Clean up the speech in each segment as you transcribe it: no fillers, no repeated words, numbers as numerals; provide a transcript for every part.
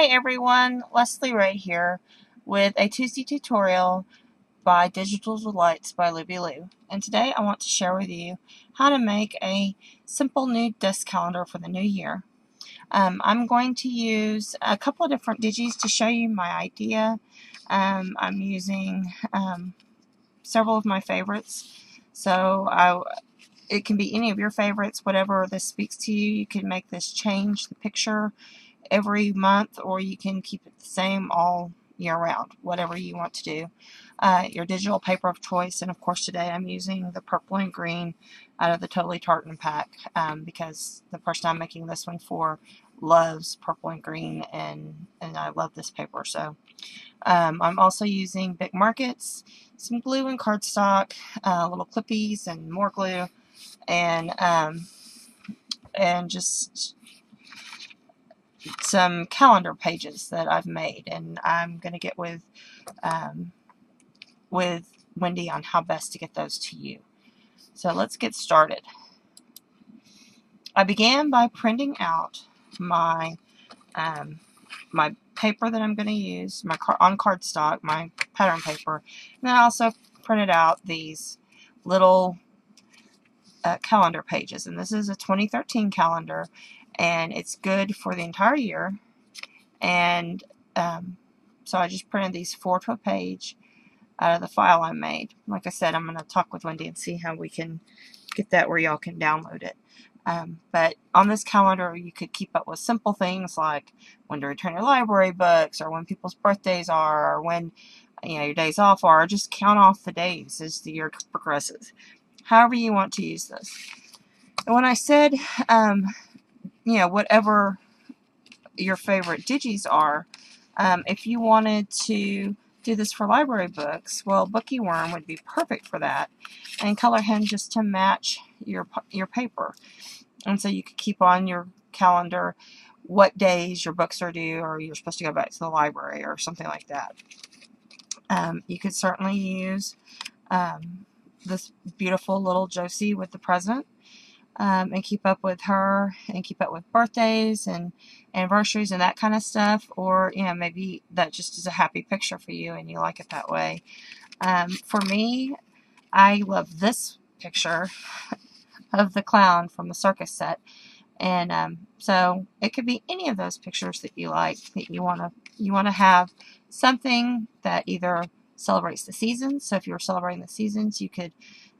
Hey everyone, leslierahye here with a Tuesday tutorial by Digital Delights by Luby Lou. And today I want to share with you how to make a simple new desk calendar for the new year. I'm going to use a couple of different digis to show you my idea. I'm using several of my favorites, so it can be any of your favorites, whatever this speaks to you. You can make this change the picture every month, or you can keep it the same all year round, whatever you want to do. Your digital paper of choice, and of course today I'm using the purple and green out of the Totally Tartan pack because the person I'm making this one for loves purple and green, and I love this paper. So I'm also using Big Markets, some glue and cardstock, little clippies and more glue, and just some calendar pages that I've made, and I'm going to get with Wendy on how best to get those to you. So let's get started. I began by printing out my my paper that I'm going to use, on cardstock, my pattern paper, and then I also printed out these little calendar pages, and this is a 2013 calendar, and it's good for the entire year. And so I just printed these 4 to a page out of the file I made. Like I said, I'm going to talk with Wendy and see how we can get that where y'all can download it. But on this calendar, you could keep up with simple things like when to return your library books, or when people's birthdays are, or when your days off are, or just count off the days as the year progresses. However you want to use this. And when I said, whatever your favorite digis are, if you wanted to do this for library books, well, Bookie Worm would be perfect for that, and color him just to match your paper. And so you could keep on your calendar what days your books are due, or you're supposed to go back to the library, or something like that. You could certainly use this beautiful little Josie with the present, and keep up with her, and keep up with birthdays and anniversaries and that kind of stuff. Or maybe that just is a happy picture for you and you like it that way. For me, I love this picture of the clown from the circus set, and so it could be any of those pictures that you like, that you want to have something that either celebrates the seasons. So if you're celebrating the seasons, you could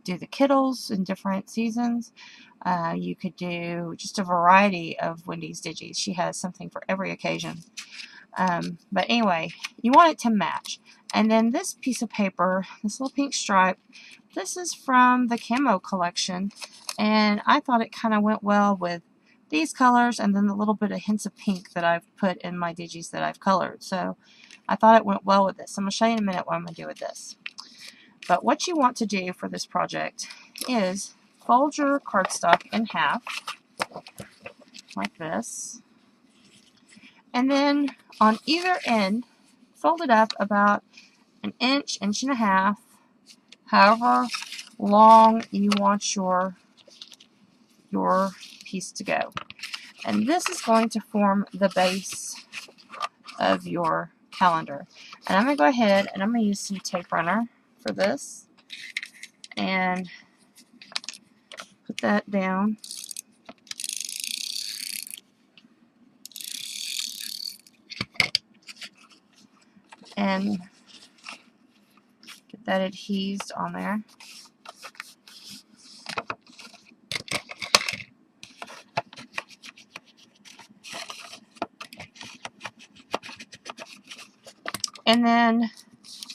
do the Kittles in different seasons. You could do just a variety of Wendy's digis. She has something for every occasion. But anyway, you want it to match. And then this piece of paper, this little pink stripe, this is from the Camo collection, and I thought it kind of went well with these colors, and then the little bit of hints of pink that I've put in my digis that I've colored. So I thought it went well with this. I'm going to show you in a minute what I'm going to do with this. But what you want to do for this project is fold your cardstock in half, like this, and then on either end, fold it up about an inch, inch and a half, however long you want your piece to go. And this is going to form the base of your calendar. And I'm going to go ahead and I'm going to use some tape runner for this and put that down. And get that adhesed on there. And then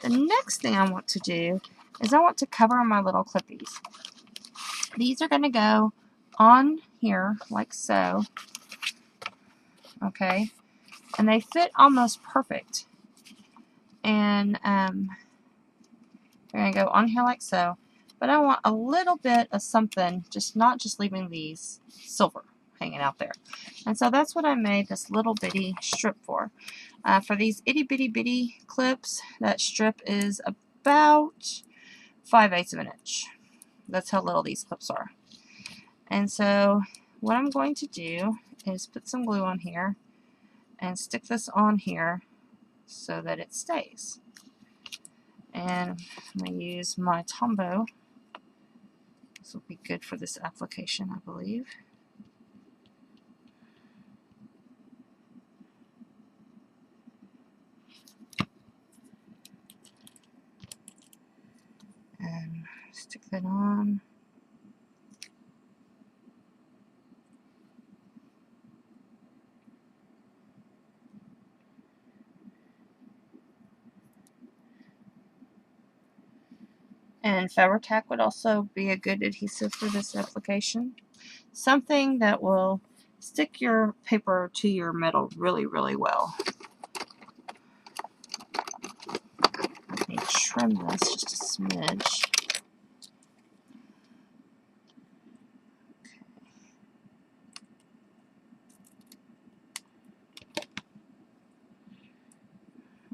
the next thing I want to do is I want to cover my little clippies. These are going to go on here like so. Okay, and they fit almost perfect. And they're going to go on here like so. But I want a little bit of something, not just leaving these silver hanging out there. And so that's what I made this little bitty strip for. For these itty bitty bitty clips, that strip is about 5/8 of an inch. That's how little these clips are. And so what I'm going to do is put some glue on here and stick this on here so that it stays. And I'm going to use my Tombow. This will be good for this application, I believe. And stick that on. And Fabri-Tac would also be a good adhesive for this application. Something that will stick your paper to your metal really, really well. Let me trim this just a smidge.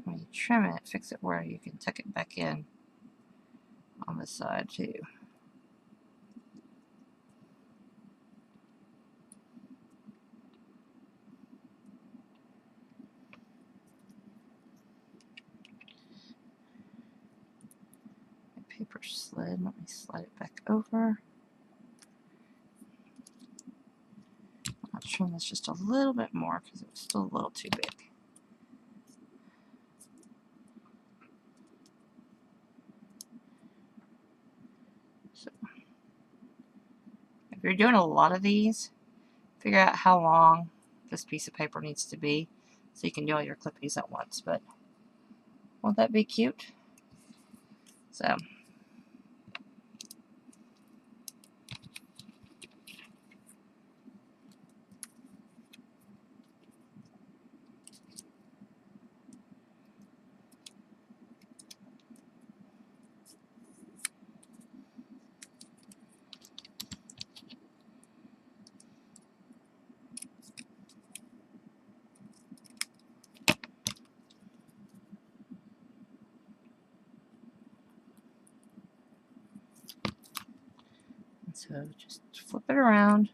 When you trim it, fix it where you can tuck it back in on this side too. My paper slid. Let me slide it back over. I'll trim this just a little bit more because it was still a little too big. So, if you're doing a lot of these, figure out how long this piece of paper needs to be so you can do all your clippies at once. But won't that be cute? So So just flip it around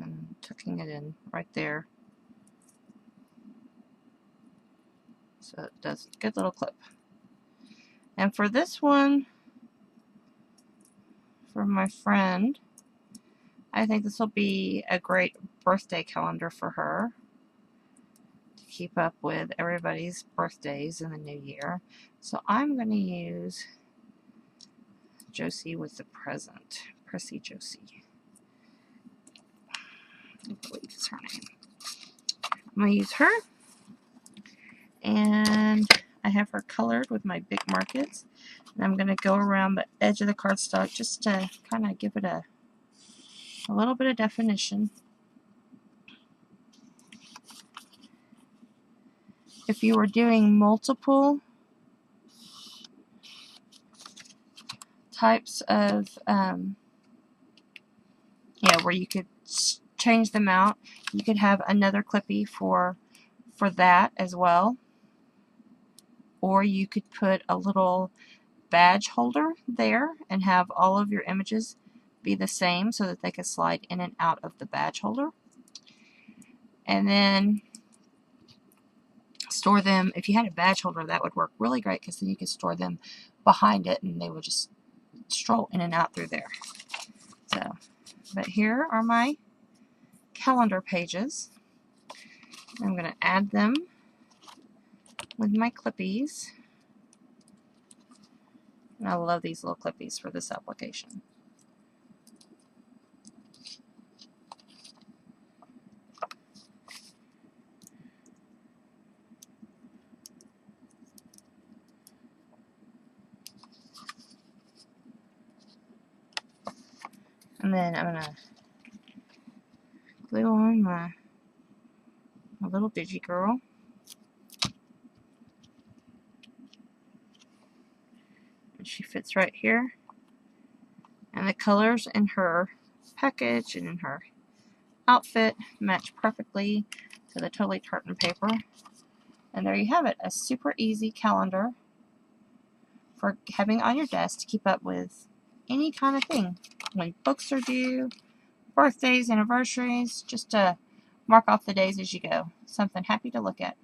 and tucking it in right there. So it does a good little clip. And for this one, for my friend, I think this will be a great birthday calendar for her to keep up with everybody's birthdays in the new year. So I'm going to use Josie with the present. Prissy Josie, I believe is her name. I'm going to use her, and I have her colored with my big markers, and I'm going to go around the edge of the cardstock just to kind of give it a little bit of definition. If you were doing multiple types of, where you could change them out, you could have another clippy for that as well. Or you could put a little badge holder there and have all of your images be the same so that they could slide in and out of the badge holder. And then store them. If you had a badge holder, that would work really great because then you could store them behind it and they would just stroll in and out through there. So, but here are my calendar pages. I'm going to add them with my clippies. And I love these little clippies for this application. And then I'm going to glue on my little digi girl. And she fits right here. And the colors in her package and in her outfit match perfectly to the Totally Tartan paper. And there you have it, a super easy calendar for having on your desk to keep up with any kind of thing. When books are due, birthdays, anniversaries, just to mark off the days as you go. Something happy to look at.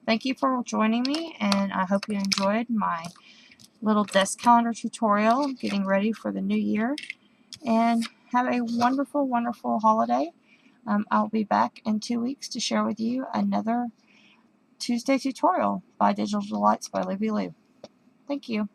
Thank you for joining me, and I hope you enjoyed my little desk calendar tutorial getting ready for the new year. And have a wonderful, wonderful holiday. I'll be back in 2 weeks to share with you another Tuesday tutorial by Digital Delights by Libby Lou. Thank you.